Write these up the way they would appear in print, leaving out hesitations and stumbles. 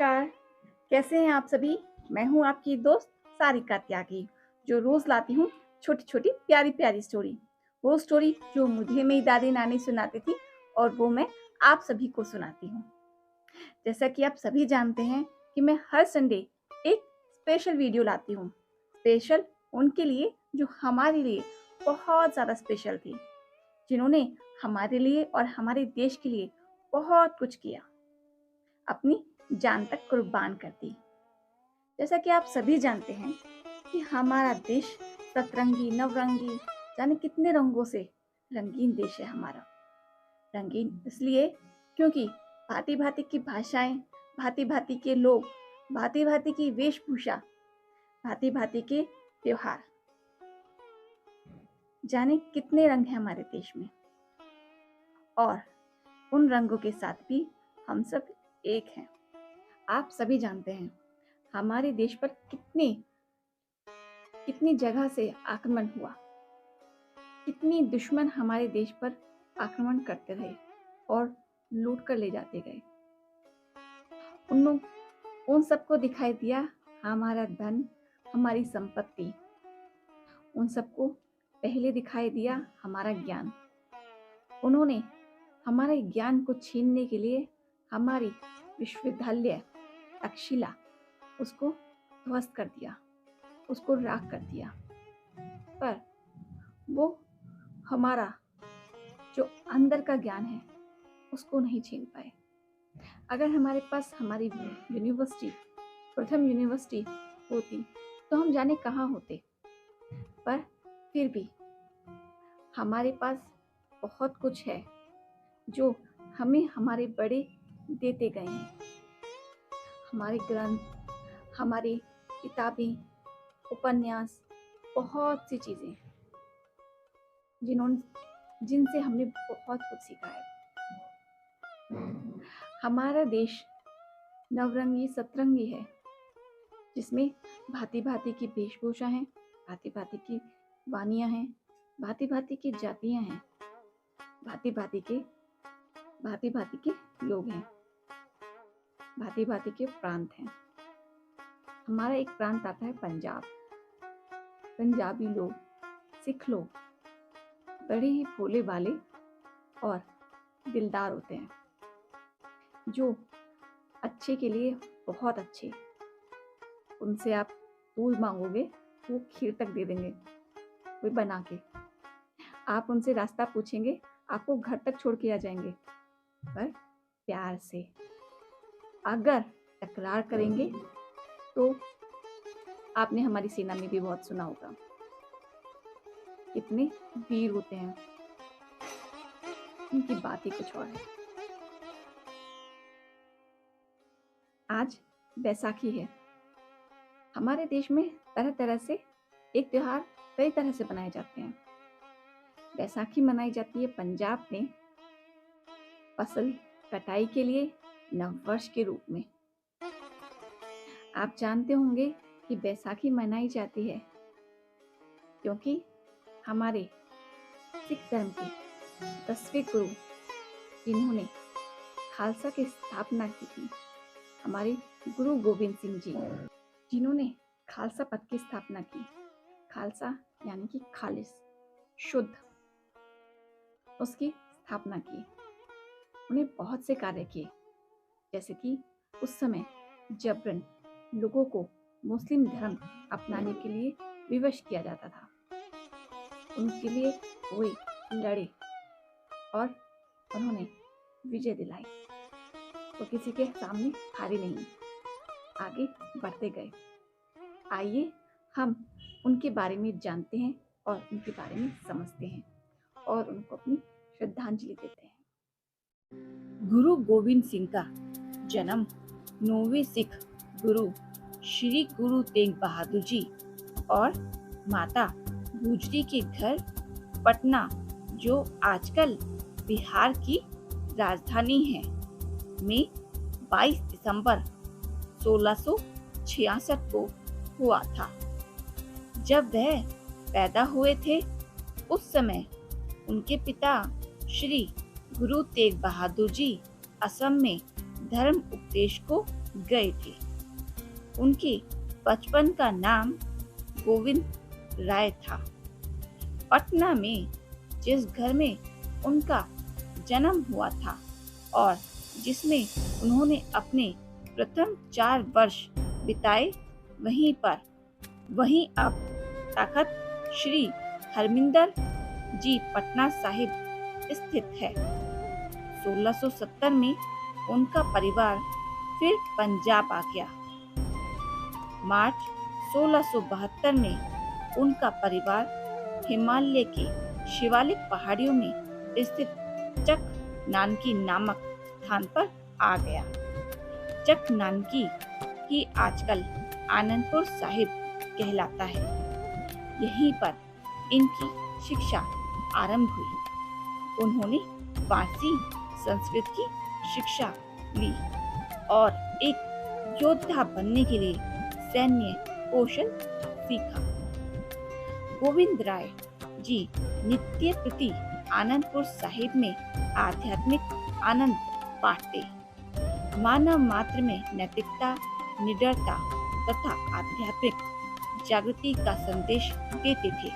नमस्कार, कैसे हैं आप सभी? मैं हूँ आपकी दोस्त सारिका त्यागी, जो रोज़ लाती हूँ छोटी-छोटी प्यारी-प्यारी स्टोरी। वो स्टोरी जो मुझे मेरी दादी-नानी सुनाती थी और वो मैं आप सभी को सुनाती हूँ। जैसा कि आप सभी जानते हैं कि मैं हर संडे एक स्पेशल वीडियो लाती हूँ। स्पेशल उनके लिए जो हमारे लिए बहुत ज़्यादा स्पेशल थी, जिन्होंने हमारे लिए और हमारे देश के लिए बहुत कुछ किया, अपनी जान तक कुर्बान कर दी। जैसा कि आप सभी जानते हैं कि हमारा देश सतरंगी, नवरंगी, जाने कितने रंगों से रंगीन देश है हमारा। रंगीन इसलिए क्योंकि भांति-भांति की भाषाएं, भांति-भांति के लोग, भांति-भांति की वेशभूषा, भांति-भांति के त्योहार, जाने कितने रंग हैं हमारे देश में। और उन रंगों के साथ भी हम सब एक हैं। आप सभी जानते हैं हमारे देश पर कितनी जगह से आक्रमण हुआ, कितनी दुश्मन हमारे देश पर आक्रमण करते रहे और लूट कर ले जाते गए। उन सबको दिखाई दिया हमारा धन, हमारी संपत्ति। उन सबको पहले दिखाई दिया हमारा ज्ञान। उन्होंने हमारे ज्ञान को छीनने के लिए हमारी विश्वविद्यालय तक्षशिला उसको ध्वस्त कर दिया, उसको राख कर दिया। पर वो हमारा जो अंदर का ज्ञान है उसको नहीं छीन पाए। अगर हमारे पास हमारी यूनिवर्सिटी, प्रथम यूनिवर्सिटी होती तो हम जाने कहाँ होते। पर फिर भी हमारे पास बहुत कुछ है जो हमें हमारे बड़े देते गए हैं। हमारे ग्रंथ, हमारी किताबें, उपन्यास, बहुत सी चीज़ें जिनसे हमने बहुत कुछ सीखा है। हमारा देश नवरंगी सतरंगी है, जिसमें भांति भांति की वेशभूषा है, भांति भांति की वानियाँ हैं, भांति भांति की जातियाँ हैं, भांति भांति के लोग हैं, भांति भांति के प्रांत हैं। हमारा एक प्रांत आता है पंजाब। पंजाबी लोग, सिख लोग बड़े ही भोले वाले और दिलदार होते हैं, जो अच्छे के लिए बहुत अच्छे। उनसे आप दूध मांगोगे वो खीर तक दे देंगे वो बना के। आप उनसे रास्ता पूछेंगे, आपको घर तक छोड़ के आ जाएंगे, पर प्यार से। अगर तकरार करेंगे तो आपने हमारी सेना में भी बहुत सुना होगा, कितने वीर होते हैं। उनकी बात ही कुछ और है। आज बैसाखी है। हमारे देश में तरह तरह से एक त्योहार कई तरह से मनाए जाते हैं। बैसाखी मनाई जाती है पंजाब में फसल कटाई के लिए नववर्ष के रूप में। आप जानते होंगे कि बैसाखी मनाई जाती है क्योंकि हमारे सिख धर्म के 10वें गुरु, जिन्होंने खालसा की स्थापना की थी, हमारे गुरु गोविंद सिंह जी, जिन्होंने खालसा पद की स्थापना की। खालसा यानी कि खालिस, शुद्ध, उसकी स्थापना की। उन्हें बहुत से कार्य किए, जैसे कि उस समय जबरन लोगों को मुस्लिम धर्म अपनाने के लिए विवश किया जाता था। उनके लिए कोई लड़े और उन्होंने विजय दिलाई, वो किसी के सामने हारे नहीं, आगे बढ़ते गए। आइए हम उनके बारे में जानते हैं और उनके बारे में समझते हैं और उनको अपनी श्रद्धांजलि देते हैं। गुरु गोविंद सिंह का जन्म 9वें सिख गुरु श्री गुरु तेग बहादुर जी और माता गुजरी के घर पटना, जो आजकल बिहार की राजधानी है, में 22 दिसंबर 1666 को हुआ था। जब वह पैदा हुए थे उस समय उनके पिता श्री गुरु तेग बहादुर जी असम में धर्म उपदेश को गए थे। उनके बचपन का नाम गोविंद राय था। पटना में जिस घर में उनका जन्म हुआ था और जिसमें उन्होंने अपने प्रथम 4 वर्ष बिताए, वहीं अब तख्त श्री हरमिंदर जी पटना साहिब स्थित है। 1670 में उनका परिवार फिर पंजाब आ गया। मार्च 1672 में उनका परिवार हिमालय के शिवालिक पहाड़ियों में स्थित चक नानकी नामक स्थान पर आ गया। चक नानकी ही आजकल आनंदपुर साहिब कहलाता है। यहीं पर इनकी शिक्षा आरंभ हुई। उन्होंने फारसी संस्कृत की शिक्षा ली और एक योद्धा बनने के लिए सैन्य कौशल सीखा। गोविंद राय जी नित्य प्रति आनंदपुर साहिब में आध्यात्मिक आनंद बांटते, मानव मात्र में नैतिकता, निडरता तथा आध्यात्मिक जागृति का संदेश देते थे।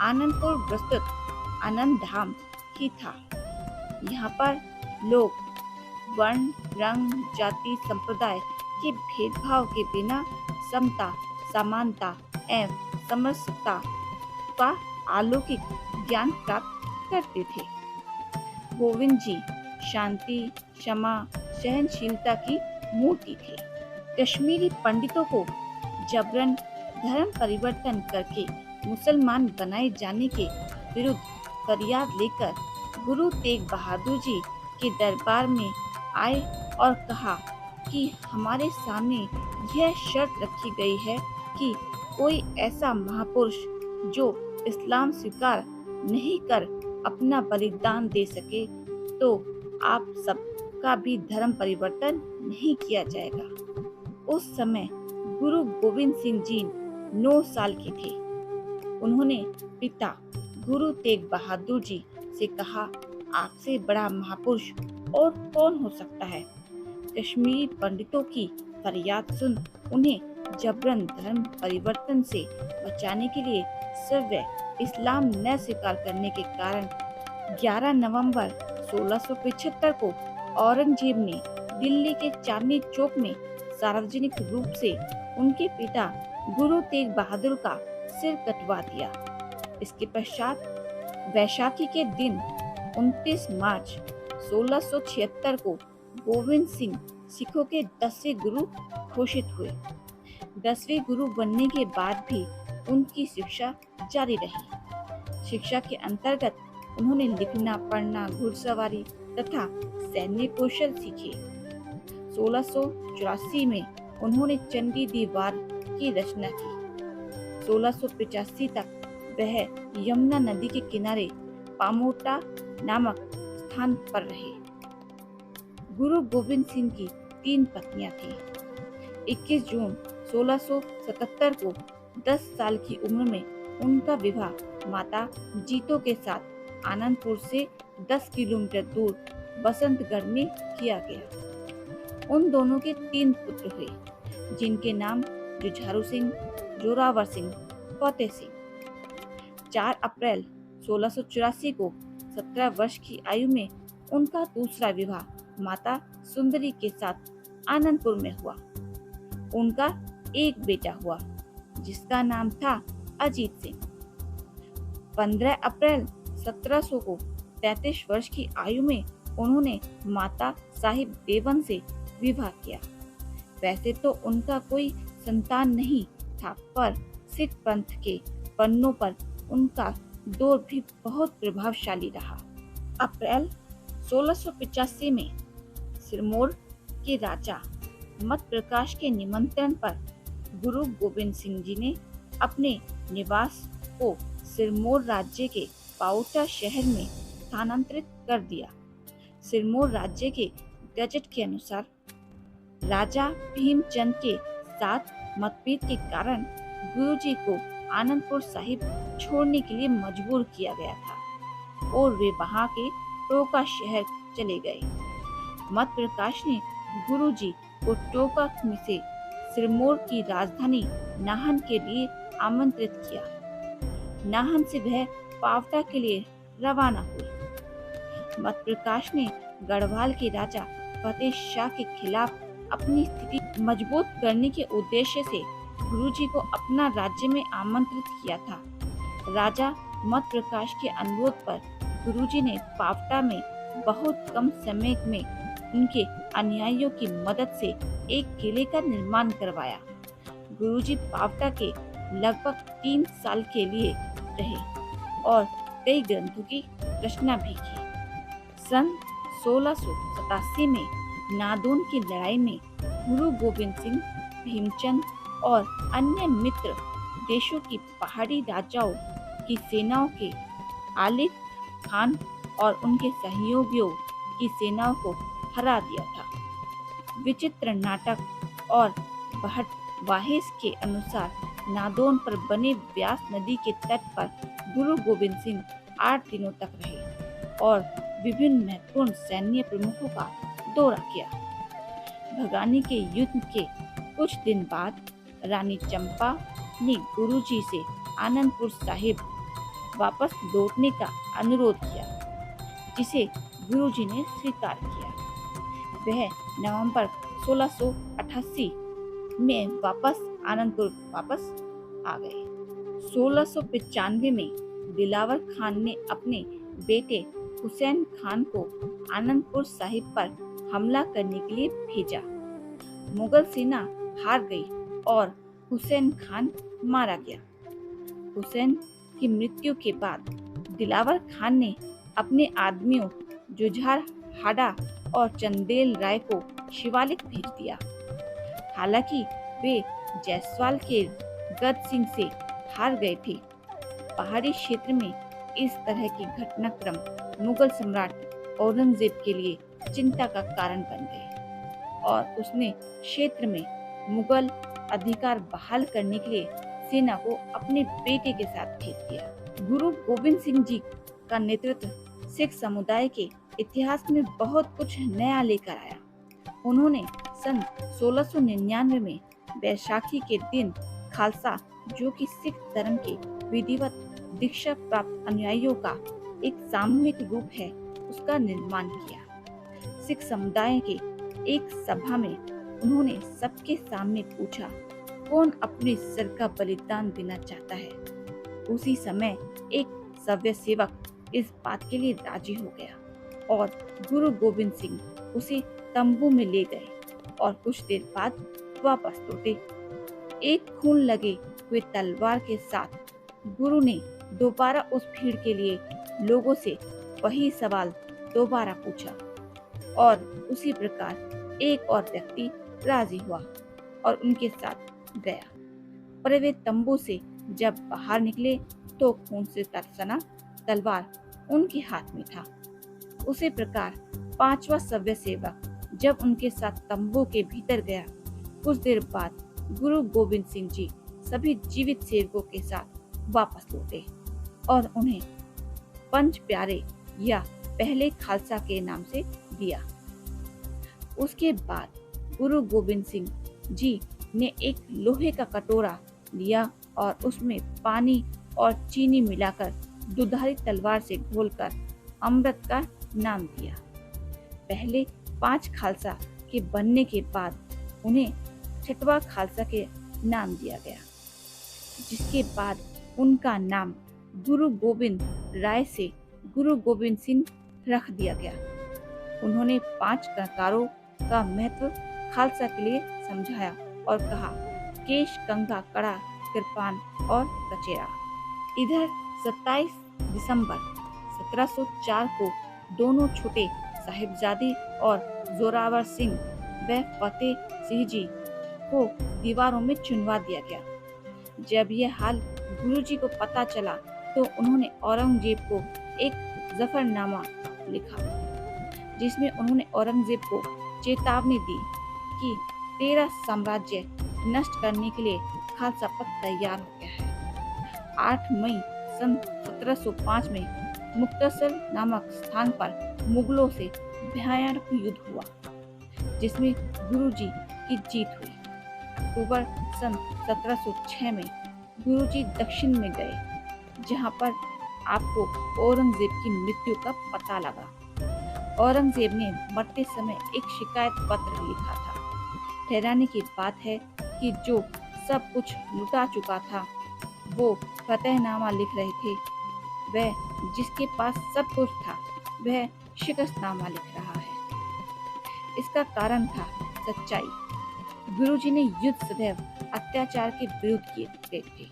आनंदपुर वस्तुत आनंद धाम ही था। यहाँ पर लोग वर्ण, रंग, जाति, संप्रदाय के भेदभाव के बिना समता, समानता एवं समरसता का अलौकिक ज्ञान प्राप्त करते थे। गोविंद जी शांति, क्षमा, सहनशीलता की मूर्ति थे। कश्मीरी पंडितों को जबरन धर्म परिवर्तन करके मुसलमान बनाए जाने के विरुद्ध फरियाद लेकर गुरु तेग बहादुर जी के दरबार में आए और कहा कि हमारे सामने यह शर्त रखी गई है कि कोई ऐसा महापुरुष जो इस्लाम स्वीकार नहीं कर अपना बलिदान दे सके तो आप सबका भी धर्म परिवर्तन नहीं किया जाएगा। उस समय गुरु गोविंद सिंह जी 9 साल के थे। उन्होंने पिता गुरु तेग बहादुर जी से कहा, आपसे बड़ा महापुरुष और कौन हो सकता है। कश्मीरी पंडितों की फरियाद सुन उन्हें जबरन धर्म परिवर्तन से बचाने के लिए सव्य इस्लाम न स्वीकार करने के कारण 11 नवंबर 1675 को औरंगजेब ने दिल्ली के चांदनी चौक में सार्वजनिक रूप से उनके पिता गुरु तेग बहादुर का सिर कटवा दिया। इसके पश्चात वैशाखी के दिन 29 मार्च 1676 को गोविंद सिंह सिखों के 10वें गुरु घोषित हुए। 10वें गुरु बनने के बाद भी उनकी शिक्षा जारी रही। शिक्षा के अंतर्गत उन्होंने लिखना, पढ़ना, घुड़सवारी तथा सैन्य कौशल सीखे। 1684 में उन्होंने चंडी दीवार की रचना की। 1685 तक वह यमुना नदी के किनारे पामोटा नामक स्थान पर रहे। गुरु गोविंद सिंह की 3 पत्नियां थीं। 21 जून 1677 को 10 साल की उम्र में उनका विवाह माता जीतो के साथ आनंदपुर से 10 किलोमीटर दूर बसंतगढ़ में किया गया। उन दोनों के 3 पुत्र हुए, जिनके नाम जुझारू सिंह, जोरावर सिंह, फतेह सिंह। 4 अप्रैल 1684 को 17 वर्ष की आयु में उनका दूसरा विवाह माता सुंदरी के साथ आनंदपुर में हुआ। उनका एक बेटा हुआ, जिसका नाम था अजीत सिंह। 15 अप्रैल 1700 को 33 वर्ष की आयु में उन्होंने माता साहिब देवन से विवाह किया। वैसे तो उनका कोई संतान नहीं था, पर सिख पंथ के पन्नों पर उनका दौर भी बहुत प्रभावशाली रहा। अप्रैल 1685 में सिरमौर के राजा मत प्रकाश के निमंत्रण पर गुरु गोविंद सिंह जी ने अपने निवास को सिरमौर राज्य के पाओटा शहर में स्थानांतरित कर दिया। सिरमौर राज्य के गजट के अनुसार राजा भीमचंद के साथ मतभेद के कारण गुरुजी को आनंदपुर साहिब छोड़ने के लिए मजबूर किया गया था और वे वहां के टोका शहर चले गए। मत प्रकाश ने गुरुजी को टोकक में से सिरमौर की राजधानी नाहन के लिए आमंत्रित किया। नाहन से वह पावटा के लिए रवाना हुई। मत प्रकाश ने गढ़वाल के राजा फतेह शाह के खिलाफ अपनी स्थिति मजबूत करने के उद्देश्य से गुरुजी को अपना राज्य में आमंत्रित किया था। राजा मत प्रकाश के अनुरोध पर गुरुजी ने पावटा में बहुत कम समय में उनके अनुयायियों की मदद से एक किले का निर्माण करवाया। गुरुजी पावटा के लगभग 3 साल के लिए रहे और कई ग्रंथों की रचना भी की। सन 1687 में नादौन की लड़ाई में गुरु गोविंद सिंह, भीमचंद और अन्य मित्र देशों की पहाड़ी राजाओं की सेनाओं के आलिफ खान और उनके सहयोगियों की सेनाओं को हरा दिया था। विचित्र नाटक और वाहिस के अनुसार नादौन पर बने व्यास नदी के तट पर गुरु गोविंद सिंह 8 दिनों तक रहे और विभिन्न महत्वपूर्ण सैन्य प्रमुखों का दौरा किया। भगानी के युद्ध के कुछ दिन बाद रानी चंपा ने गुरुजी से आनंदपुर साहिब वापस लौटने का अनुरोध किया, जिसे गुरुजी ने स्वीकार किया। वह नवंबर 1688 में आनंदपुर वापस आ गए। 1695 में दिलावर खान ने अपने बेटे हुसैन खान को आनंदपुर साहिब पर हमला करने के लिए भेजा। मुगल सेना हार गई और हुसैन खान मारा गया। हुसैन की मृत्यु के बाद दिलावर खान ने अपने आदमियों जुझार हाड़ा और चंदेल राय को शिवालिक भेज दिया। हालांकि वे जायसवाल के गद सिंह से हार गए थे। पहाड़ी क्षेत्र में इस तरह की घटनाक्रम मुगल सम्राट औरंगजेब के लिए चिंता का कारण बन गए और उसने क्षेत्र में मुगल अधिकार बहाल करने के लिए सेना को अपने बेटे के साथ भेज दिया। गुरु गोविंद सिंह जी का नेतृत्व सिख समुदाय के इतिहास में बहुत कुछ नया लेकर आया। उन्होंने सन 1699 में बैसाखी के दिन खालसा, जो कि सिख धर्म के विधिवत दीक्षा प्राप्त अनुयायियों का एक सामूहिक रूप है, उसका निर्माण किया। सिख समुदाय के एक सभा में उन्होंने सबके सामने पूछा, कौन अपने सिर का बलिदान देना चाहता है। उसी समय एक सभ्य सेवक इस बात के लिए राजी हो गया और गुरु गोविंद सिंह उसे तंबू में ले गए और कुछ देर बाद वापस लौटे। एक खून लगे हुए तलवार के साथ गुरु ने दोबारा उस भीड़ के लिए लोगों से वही सवाल दोबारा पूछा और उसी प्रकार एक और व्यक्ति राजी हुआ और उनके साथ गया। पर वे तंबू से जब बाहर निकले तो खून से तरसना तलवार उनके हाथ में था। उसी प्रकार 5वां सभ्य सेवक जब उनके साथ तंबू के भीतर गया, कुछ देर बाद गुरु गोविंद सिंह जी सभी जीवित सेवकों के साथ वापस लौटे और उन्हें पंच प्यारे या पहले खालसा के नाम से दिया। उसके बाद गुरु गोविंद सिंह जी ने एक लोहे का कटोरा लिया और उसमें पानी और चीनी मिलाकर दुधारी तलवार से घोलकर अमृत का नाम दिया। पहले 5 खालसा के बनने के बाद उन्हें 6वां खालसा के नाम दिया गया, जिसके बाद उनका नाम गुरु गोविंद राय से गुरु गोविंद सिंह रख दिया गया। उन्होंने 5 ककारों का महत्व खालसा के लिए समझाया और कहा, केश, कंघा, कड़ा, कृपान और कचेरा। इधर 27 दिसंबर 1704 को दोनों छोटे साहिबजादे और जोरावर सिंह व फतेह सिंह जी को दीवारों में चुनवा दिया गया। जब यह हाल गुरुजी को पता चला तो उन्होंने औरंगजेब को एक जफरनामा लिखा, जिसमें उन्होंने औरंगजेब को चेतावनी दी कि तेरा साम्राज्य नष्ट करने के लिए खालसा पद तैयार हो गया है। 8 मई सन 1705 में मुक्तसर नामक स्थान पर मुगलों से भयानक युद्ध हुआ। जिसमें गुरुजी की जीत हुई। अक्टूबर सन 1706 में गुरुजी दक्षिण में गए, जहां पर आपको औरंगजेब की मृत्यु का पता लगा। औरंगजेब ने मरते समय एक शिकायत पत्र लिखा था। ठहराने की बात है कि जो सब कुछ लुटा चुका था वो फतेहनामा लिख रहे थे। वह जिसके पास सब कुछ था वह शिकस्तनामा लिख रहा है। इसका कारण था सच्चाई। गुरुजी ने युद्ध सदैव अत्याचार के विरुद्ध किए थे,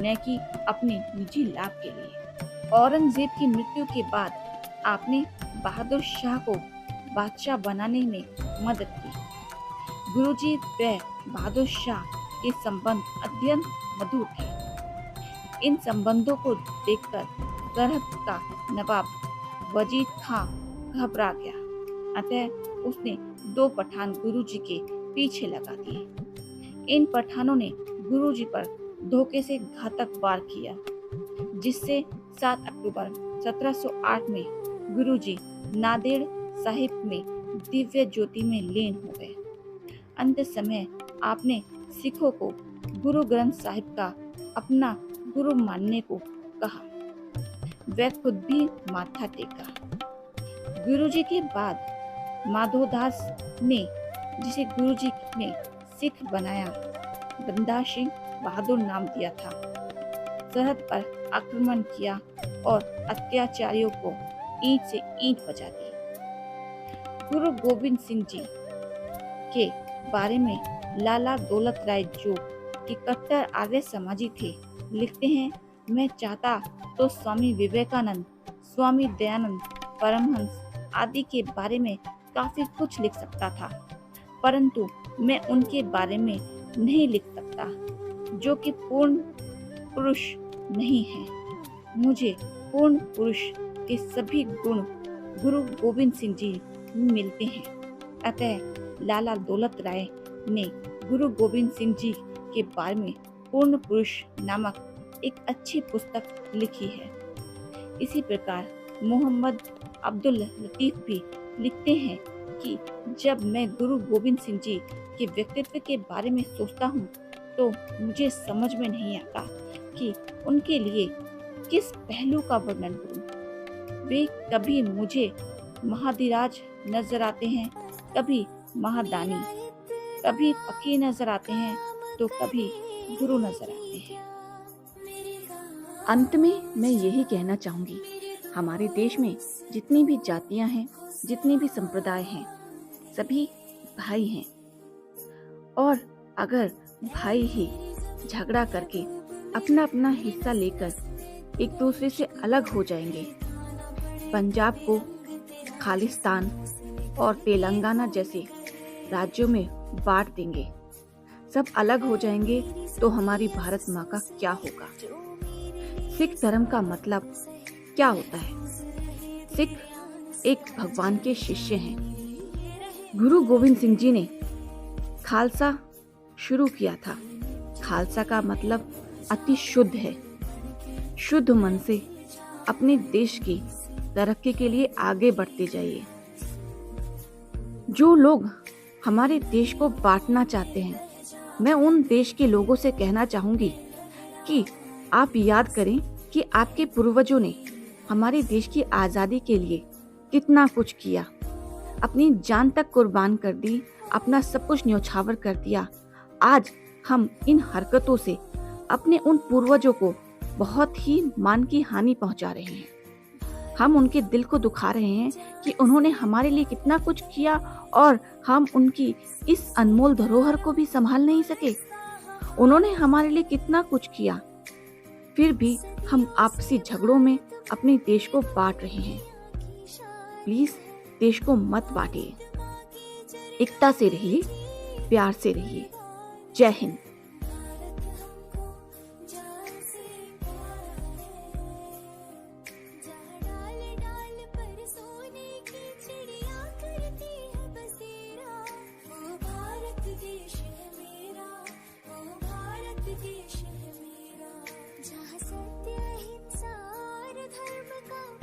न कि अपने निजी लाभ के लिए। औरंगजेब की मृत्यु के बाद आपने बहादुर शाह को बादशाह बनाने में मदद की। गुरुजी व बहादुर शाह के संबंध अत्यंत मधुर थे। इन संबंधों को देखकर सरहद का नवाब वजीद खां घबरा गया, अतः उसने 2 पठान गुरुजी के पीछे लगा दिए। इन पठानों ने गुरुजी पर धोखे से घातक वार किया, जिससे 7 अक्टूबर 1708 में गुरुजी नांदेड़ साहिब में दिव्य ज्योति में लीन हो गए। अंत समय आपने सिखों को गुरु ग्रंथ साहिब का अपना गुरु मानने को कहा। वह खुद भी माथा टेका। गुरुजी के बाद माधोदास ने, जिसे गुरुजी ने सिख बनाया, बंदा सिंह बहादुर नाम दिया था, सरहद पर आक्रमण किया और अत्याचारियों को ईंट से ईंट बजा दी। गुरु गोविंद सिंह जी के बारे में लाला दौलत राय, जो कि कट्टर आर्य समाजी थे, लिखते हैं, मैं चाहता तो स्वामी विवेकानंद, स्वामी दयानंद, परमहंस आदि के बारे में काफी कुछ लिख सकता था, परंतु मैं उनके बारे में नहीं लिख सकता, जो कि पूर्ण पुरुष नहीं है। मुझे पूर्ण पुरुष के सभी गुण गुरु गोविंद सिंह जी में मिलते हैं। अतः लाला दौलत राय ने गुरु गोविंद सिंह जी के बारे में पूर्ण पुरुष नामक एक अच्छी पुस्तक लिखी है। इसी प्रकार मोहम्मद अब्दुल लतीफ भी लिखते हैं कि जब मैं गुरु गोविंद सिंह जी के व्यक्तित्व के बारे में सोचता हूँ तो मुझे समझ में नहीं आता कि उनके लिए किस पहलू का वर्णन करूं। वे कभी मुझे महाधिराज नजर आते हैं, कभी महादानी, कभी फकीर नजर आते हैं तो कभी गुरु नजर आते हैं। अंत में मैं यही कहना चाहूंगी, हमारे देश में जितनी भी जातियां हैं, जितने भी संप्रदाय हैं, सभी भाई हैं। और अगर भाई ही झगड़ा करके अपना अपना हिस्सा लेकर एक दूसरे से अलग हो जाएंगे, पंजाब को खालिस्तान और तेलंगाना जैसे राज्यों में बांट देंगे, सब अलग हो जाएंगे, तो हमारी भारत माँ का क्या होगा। सिख धर्म का मतलब क्या होता है? सिख एक भगवान के शिष्य हैं। गुरु गोविंद सिंह जी ने खालसा शुरू किया था। खालसा का मतलब अति शुद्ध है। शुद्ध मन से अपने देश की तरक्की के लिए आगे बढ़ते जाइए। जो लोग हमारे देश को बांटना चाहते हैं, मैं उन देश के लोगों से कहना चाहूंगी कि आप याद करें कि आपके पूर्वजों ने हमारे देश की आज़ादी के लिए कितना कुछ किया, अपनी जान तक कुर्बान कर दी, अपना सब कुछ न्यौछावर कर दिया। आज हम इन हरकतों से अपने उन पूर्वजों को बहुत ही मान की हानि पहुंचा रहे हैं। हम उनके दिल को दुखा रहे हैं कि उन्होंने हमारे लिए कितना कुछ किया और हम उनकी इस अनमोल धरोहर को भी संभाल नहीं सके। उन्होंने हमारे लिए कितना कुछ किया, फिर भी हम आपसी झगड़ों में अपने देश को बांट रहे हैं। प्लीज देश को मत बांटिए, एकता से रहिए, प्यार से रहिए। जय हिंद।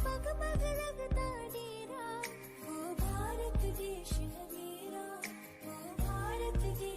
पग पग लगता डेरा, वो भारत देश है मेरा। जिंदगी